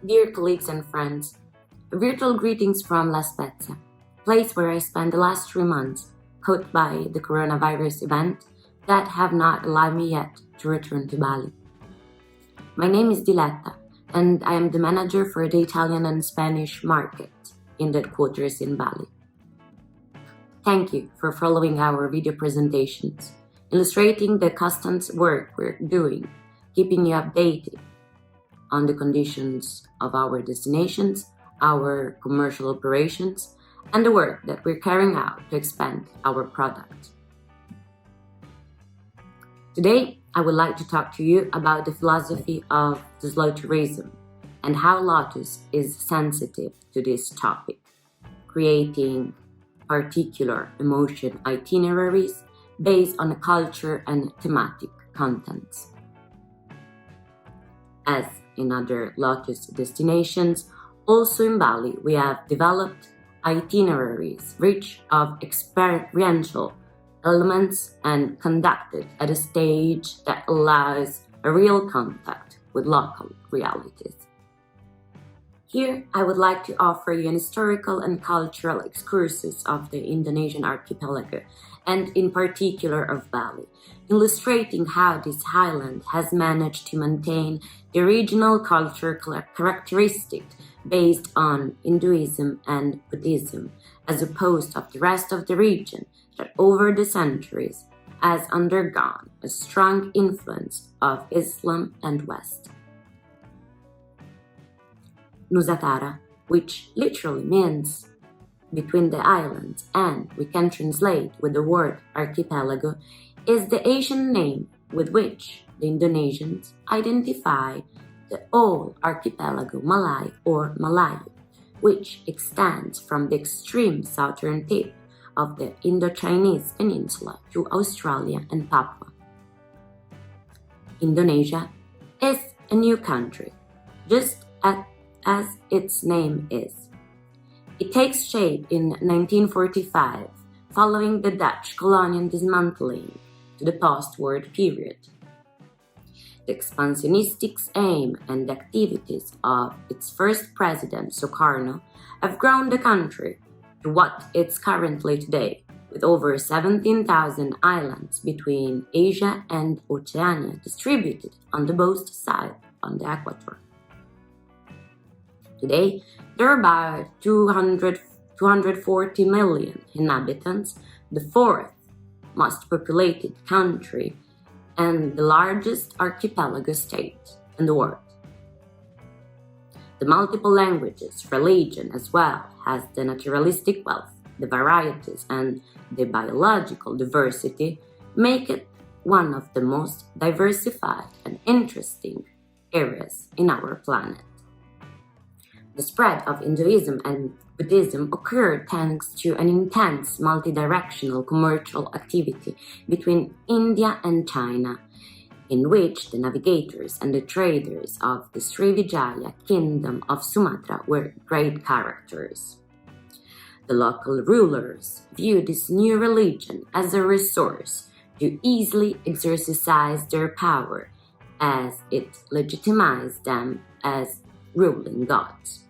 Dear colleagues and friends, virtual greetings from La Spezia, place where I spent the last 3 months, caught by the coronavirus event that have not allowed me yet to return to Bali. My name is Diletta, and I am the manager for the Italian and Spanish market in the headquarters in Bali. Thank you for following our video presentations, illustrating the constant work we're doing, keeping you updated on the conditions of our destinations, our commercial operations, and the work that we're carrying out to expand our product. Today, I would like to talk to you about the philosophy of the slow tourism and how Lotus is sensitive to this topic, creating particular emotion itineraries based on culture and thematic contents. As in other Lotus destinations, also in Bali, we have developed itineraries rich of experiential elements and conducted at a stage that allows a real contact with local realities. Here, I would like to offer you an historical and cultural excursus of the Indonesian archipelago, and in particular of Bali, illustrating how this island has managed to maintain the regional cultural characteristics based on Hinduism and Buddhism, as opposed to the rest of the region that over the centuries has undergone a strong influence of Islam and West. Nusantara, which literally means between the islands, and we can translate with the word archipelago, is the Asian name with which the Indonesians identify the whole archipelago Malay or Malayu, which extends from the extreme southern tip of the Indo-Chinese peninsula to Australia and Papua. Indonesia is a new country, just as its name is. It takes shape in 1945, following the Dutch colonial dismantling to the post-war period. The expansionistic aim and activities of its first president, Sukarno, have grown the country to what it's currently today, with over 17,000 islands between Asia and Oceania distributed on the both sides on the equator. Today, there are about 240 million inhabitants, the fourth most populated country and the largest archipelago state in the world. The multiple languages, religion, as well as the naturalistic wealth, the varieties, and the biological diversity make it one of the most diversified and interesting areas in our planet. The spread of Hinduism and Buddhism occurred thanks to an intense multi-directional commercial activity between India and China, in which the navigators and the traders of the Srivijaya kingdom of Sumatra were great characters. The local rulers viewed this new religion as a resource to easily exercise their power, as it legitimized them as ruling gods.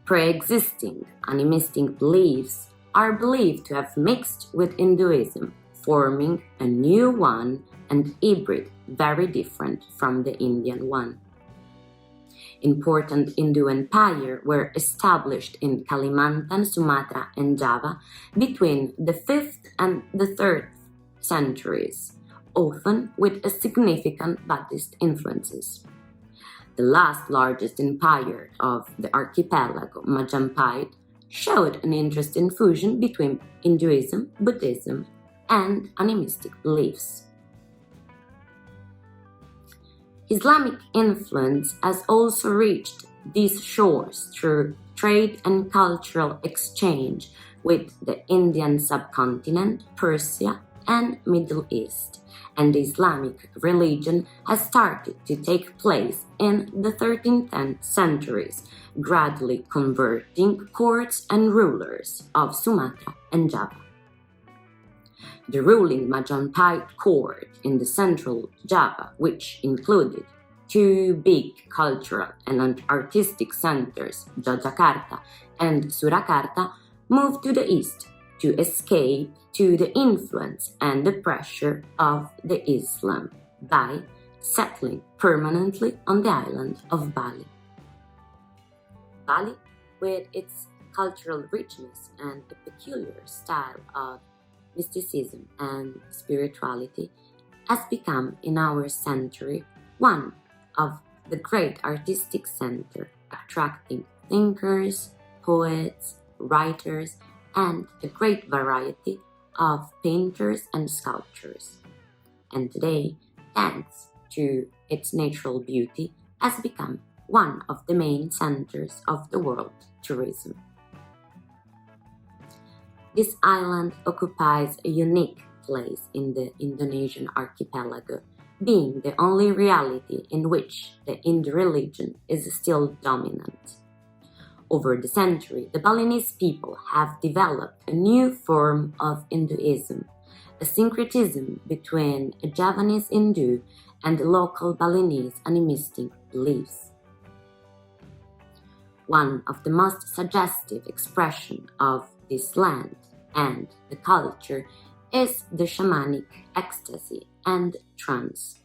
Pre-existing animistic beliefs are believed to have mixed with Hinduism, forming a new one and hybrid very different from the Indian one. Important Hindu empires were established in Kalimantan, Sumatra, and Java between the 5th and the 3rd centuries, often with a significant Buddhist influences. The last largest empire of the archipelago, Majapahit, showed an interesting fusion between Hinduism, Buddhism, and animistic beliefs. Islamic influence has also reached these shores through trade and cultural exchange with the Indian subcontinent, Persia, and Middle East, and the Islamic religion has started to take place in the 13th centuries, gradually converting courts and rulers of Sumatra and Java. The ruling Majapahit court in the central Java, which included two big cultural and artistic centers, Yogyakarta and Surakarta, moved to the east to escape to the influence and the pressure of the Islam by settling permanently on the island of Bali. Bali, with its cultural richness and a peculiar style of mysticism and spirituality, has become in our century one of the great artistic center, attracting thinkers, poets, writers, and a great variety of painters and sculptors. And today, thanks to its natural beauty, has become one of the main centers of the world tourism. This island occupies a unique place in the Indonesian archipelago, being the only reality in which the Hindu religion is still dominant. Over the century, the Balinese people have developed a new form of Hinduism, a syncretism between a Javanese Hindu and the local Balinese animistic beliefs. One of the most suggestive expressions of this land and the culture is the shamanic ecstasy and trance,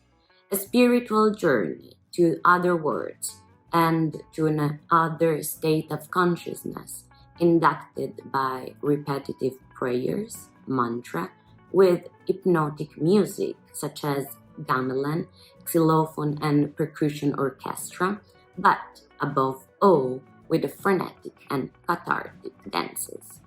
a spiritual journey to other worlds and to another state of consciousness, inducted by repetitive prayers, mantra, with hypnotic music such as gamelan, xylophone and percussion orchestra, but above all with the frenetic and cathartic dances.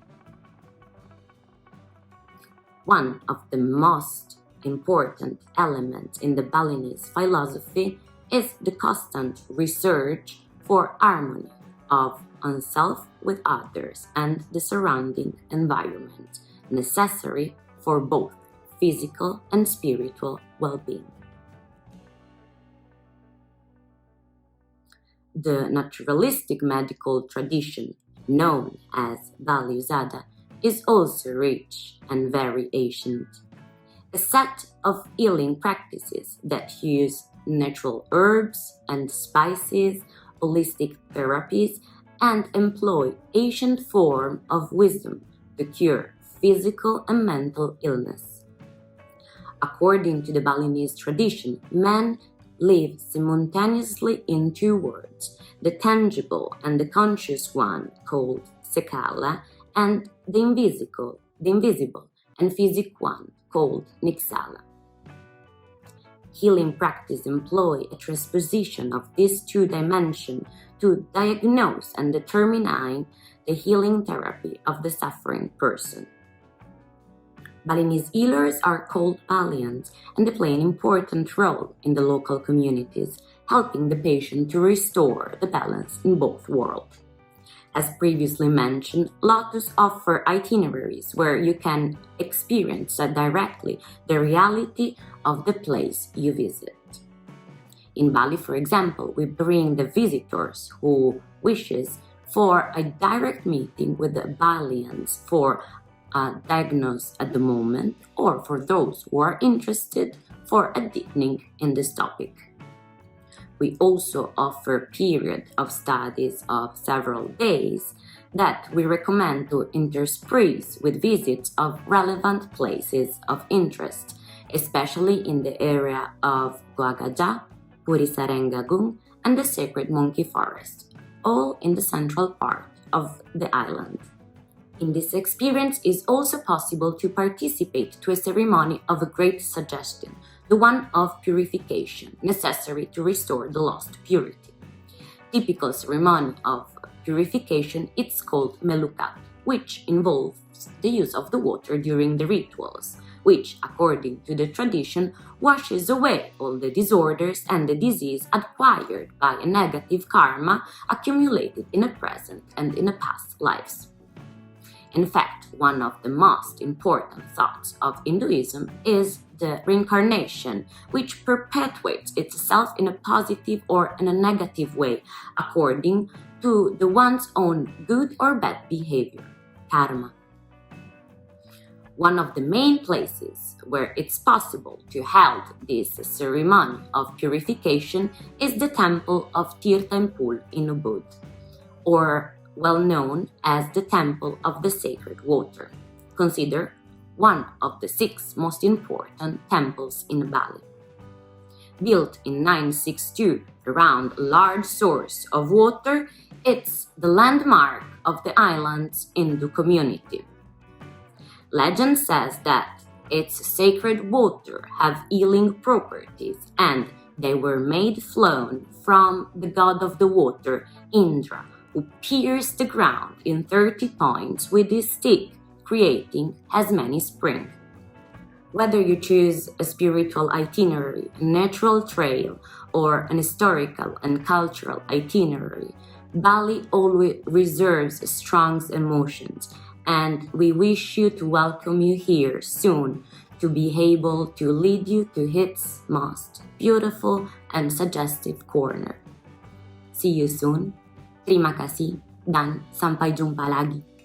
One of the most important elements in the Balinese philosophy is the constant research for harmony of oneself with others and the surrounding environment, necessary for both physical and spiritual well-being. The naturalistic medical tradition, known as Bali Usada, is also rich and very ancient. A set of healing practices that use natural herbs and spices, holistic therapies, and employ ancient form of wisdom to cure physical and mental illness. According to the Balinese tradition, man live simultaneously in two worlds, the tangible and the conscious one called Sekala, and the invisible and physic one called Nixala. Healing practice employ a transposition of these two dimensions to diagnose and determine the healing therapy of the suffering person. Balinese healers are called Balians, and they play an important role in the local communities, helping the patient to restore the balance in both worlds. As previously mentioned, Lotus offer itineraries where you can experience directly the reality of the place you visit. In Bali, for example, we bring the visitors who wishes for a direct meeting with the Balians for a diagnosis at the moment, or for those who are interested for a deepening in this topic. We also offer a period of studies of several days that we recommend to intersperse with visits of relevant places of interest, especially in the area of Gua Gajah, Puri Sarengagung, and the Sacred Monkey Forest, all in the central part of the island. In this experience, it is also possible to participate to a ceremony of a great suggestion, the one of purification, necessary to restore the lost purity. Typical ceremony of purification is called melukat, which involves the use of the water during the rituals, which, according to the tradition, washes away all the disorders and the disease acquired by a negative karma accumulated in a present and in a past lives. In fact, one of the most important thoughts of Hinduism is the reincarnation, which perpetuates itself in a positive or in a negative way, according to the one's own good or bad behavior, karma. One of the main places where it's possible to hold this ceremony of purification is the temple of Tirthampul in Ubud, or well known as the Temple of the Sacred Water, considered one of the 6 most important temples in Bali. Built in 962 around a large source of water, it's the landmark of the island's Hindu community. Legend says that its sacred water have healing properties, and they were made flown from the god of the water, Indra, who pierced the ground in 30 points with his stick, creating as many springs. Whether you choose a spiritual itinerary, a natural trail, or an historical and cultural itinerary, Bali always reserves strong emotions, and we wish you to welcome you here soon to be able to lead you to its most beautiful and suggestive corner. See you soon. Terima kasih dan sampai jumpa lagi.